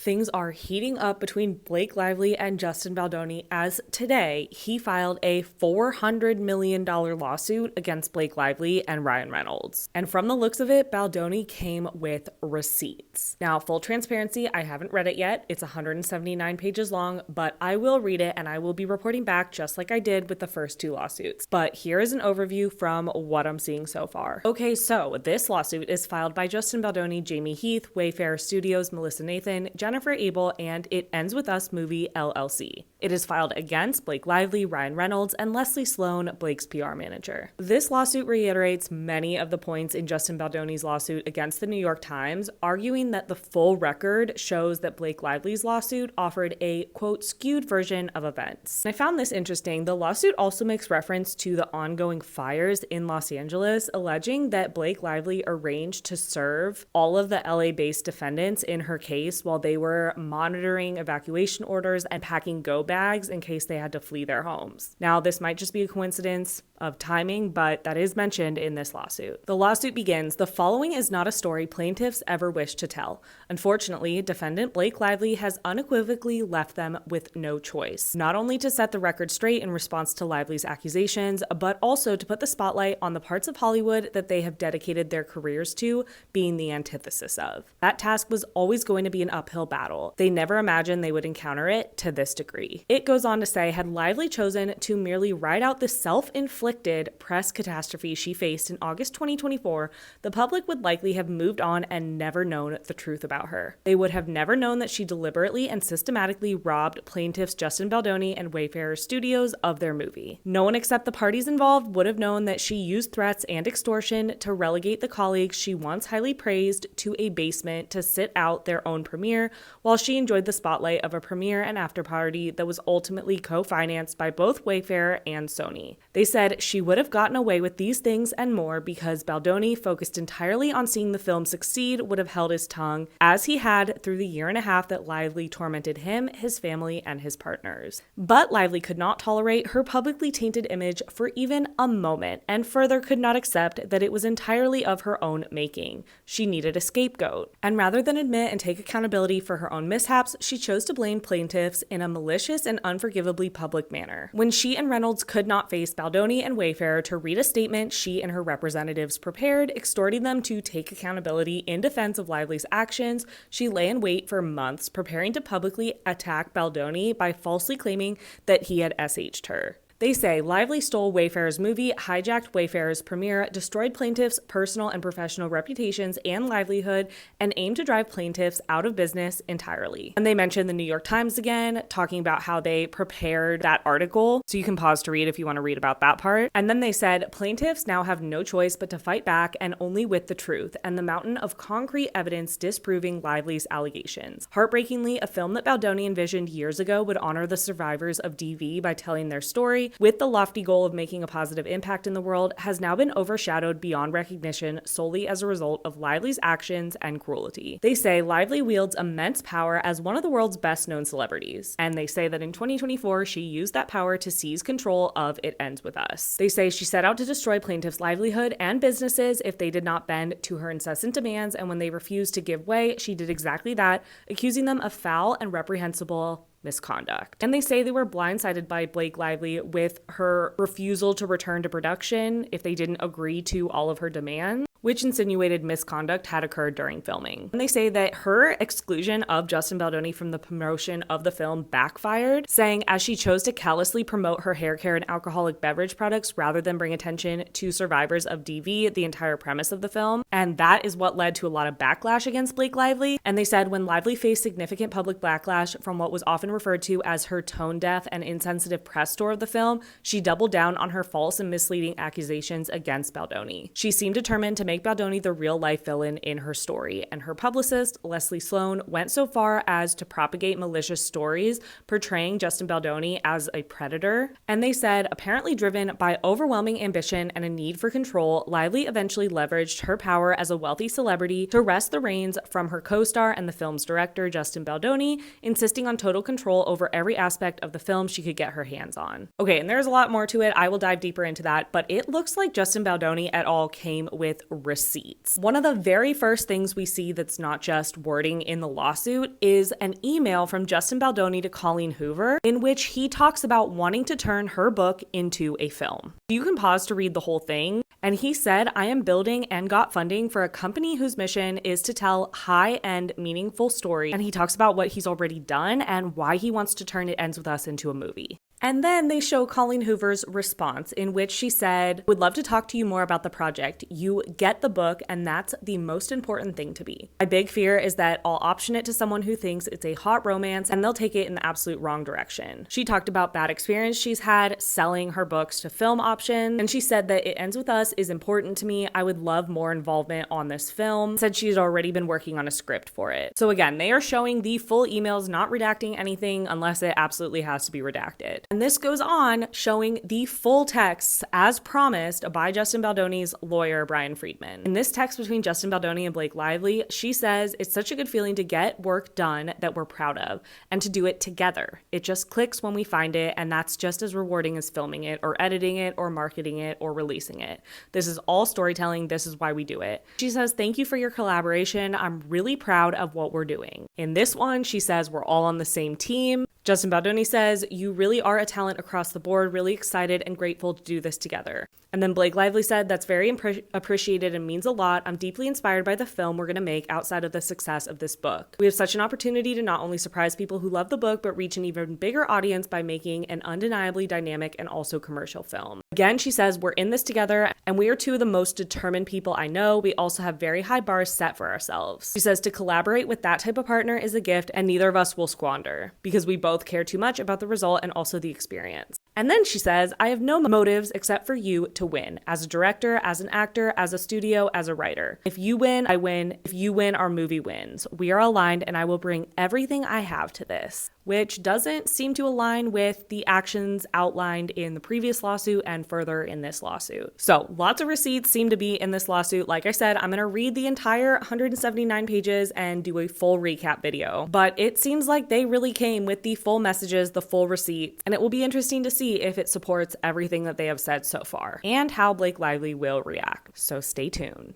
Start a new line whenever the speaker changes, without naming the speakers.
Things are heating up between Blake Lively and Justin Baldoni as today he filed a $400 million lawsuit against Blake Lively and Ryan Reynolds. And from the looks of it, Baldoni came with receipts. Now, full transparency, I haven't read it yet. It's 179 pages long, but I will read it and I will be reporting back just like I did with the first two lawsuits. But here is an overview from what I'm seeing so far. Okay, so this lawsuit is filed by Justin Baldoni, Jamie Heath, Wayfarer Studios, Melissa Nathan, Jennifer Abel, and It Ends With Us Movie LLC. It is filed against Blake Lively, Ryan Reynolds, and Leslie Sloan, Blake's PR manager. This lawsuit reiterates many of the points in Justin Baldoni's lawsuit against the New York Times, arguing that the full record shows that Blake Lively's lawsuit offered a, quote, skewed version of events. And I found this interesting. The lawsuit also makes reference to the ongoing fires in Los Angeles, alleging that Blake Lively arranged to serve all of the LA-based defendants in her case while they were monitoring evacuation orders and packing go bags in case they had to flee their homes. Now, this might just be a coincidence of timing, but that is mentioned in this lawsuit. The lawsuit begins, "The following is not a story plaintiffs ever wished to tell. Unfortunately, defendant Blake Lively has unequivocally left them with no choice, not only to set the record straight in response to Lively's accusations, but also to put the spotlight on the parts of Hollywood that they have dedicated their careers to being the antithesis of. That task was always going to be an uphill battle. They never imagined they would encounter it to this degree." It goes on to say, had Lively chosen to merely ride out the self-inflicted press catastrophe she faced in August 2024, the public would likely have moved on and never known the truth about her. They would have never known that she deliberately and systematically robbed plaintiffs Justin Baldoni and Wayfarer Studios of their movie. No one except the parties involved would have known that she used threats and extortion to relegate the colleagues she once highly praised to a basement to sit out their own premiere while she enjoyed the spotlight of a premiere and after party that was ultimately co-financed by both Wayfarer and Sony. They said she would have gotten away with these things and more because Baldoni, focused entirely on seeing the film succeed, would have held his tongue, as he had through the year and a half that Lively tormented him, his family, and his partners. But Lively could not tolerate her publicly tainted image for even a moment, and further could not accept that it was entirely of her own making. She needed a scapegoat. And rather than admit and take accountability for her own mishaps, she chose to blame plaintiffs in a malicious and unforgivably public manner. When she and Reynolds could not face Baldoni and Wayfarer to read a statement she and her representatives prepared, extorting them to take accountability in defense of Lively's actions, she lay in wait for months, preparing to publicly attack Baldoni by falsely claiming that he had SH'd her. They say Lively stole Wayfarer's movie, hijacked Wayfarer's premiere, destroyed plaintiffs' personal and professional reputations and livelihood, and aimed to drive plaintiffs out of business entirely. And they mention the New York Times again, talking about how they prepared that article. So you can pause to read if you want to read about that part. And then they said, plaintiffs now have no choice but to fight back, and only with the truth and the mountain of concrete evidence disproving Lively's allegations. Heartbreakingly, a film that Baldoni envisioned years ago would honor the survivors of DV by telling their story, with the lofty goal of making a positive impact in the world, has now been overshadowed beyond recognition solely as a result of Lively's actions and cruelty. They say Lively wields immense power as one of the world's best-known celebrities, and they say that in 2024 she used that power to seize control of It Ends With Us. They say she set out to destroy plaintiffs' livelihood and businesses if they did not bend to her incessant demands, and when they refused to give way, she did exactly that, accusing them of foul and reprehensible misconduct. And they say they were blindsided by Blake Lively with her refusal to return to production if they didn't agree to all of her demands, which insinuated misconduct had occurred during filming. And they say that her exclusion of Justin Baldoni from the promotion of the film backfired, saying as she chose to callously promote her hair care and alcoholic beverage products rather than bring attention to survivors of DV, the entire premise of the film. And that is what led to a lot of backlash against Blake Lively. And they said when Lively faced significant public backlash from what was often referred to as her tone-deaf and insensitive press tour of the film, she doubled down on her false and misleading accusations against Baldoni. She seemed determined to make Baldoni the real-life villain in her story, and her publicist, Leslie Sloan, went so far as to propagate malicious stories portraying Justin Baldoni as a predator. And they said, apparently driven by overwhelming ambition and a need for control, Lively eventually leveraged her power as a wealthy celebrity to wrest the reins from her co-star and the film's director, Justin Baldoni, insisting on total control over every aspect of the film she could get her hands on. Okay, and there's a lot more to it. I will dive deeper into that, but it looks like Justin Baldoni et al. Came with receipts. One of the very first things we see that's not just wording in the lawsuit is an email from Justin Baldoni to Colleen Hoover in which he talks about wanting to turn her book into a film. You can pause to read the whole thing. And he said, I am building and got funding for a company whose mission is to tell high-end, meaningful stories. And he talks about what he's already done and why he wants to turn It Ends With Us into a movie. And then they show Colleen Hoover's response in which she said, would love to talk to you more about the project. You get the book, and that's the most important thing to me. My big fear is that I'll option it to someone who thinks it's a hot romance and they'll take it in the absolute wrong direction. She talked about bad experience she's had selling her books to film options, and she said that It Ends With Us is important to me. I would love more involvement on this film. Said she's already been working on a script for it. So again, they are showing the full emails, not redacting anything unless it absolutely has to be redacted. And this goes on showing the full texts as promised by Justin Baldoni's lawyer, Brian Friedman. In this text between Justin Baldoni and Blake Lively, she says, it's such a good feeling to get work done that we're proud of and to do it together. It just clicks when we find it, and that's just as rewarding as filming it or editing it or marketing it or releasing it. This is all storytelling. This is why we do it. She says, thank you for your collaboration. I'm really proud of what we're doing. In this one, she says, we're all on the same team. Justin Baldoni says, you really are a talent across the board, really excited and grateful to do this together. And then Blake Lively said, that's very appreciated and means a lot. I'm deeply inspired by the film we're going to make outside of the success of this book. We have such an opportunity to not only surprise people who love the book, but reach an even bigger audience by making an undeniably dynamic and also commercial film. Again, she says, we're in this together and we are two of the most determined people I know. We also have very high bars set for ourselves. She says to collaborate with that type of partner is a gift and neither of us will squander because we both care too much about the result and also the experience. And then she says, I have no motives except for you to win. As a director, as an actor, as a studio, as a writer. If you win, I win. If you win, our movie wins. We are aligned and I will bring everything I have to this. Which doesn't seem to align with the actions outlined in the previous lawsuit and further in this lawsuit. So lots of receipts seem to be in this lawsuit. Like I said, I'm going to read the entire 179 pages and do a full recap video. But it seems like they really came with the full messages, the full receipts, and it will be interesting to see if it supports everything that they have said so far and how Blake Lively will react. So stay tuned.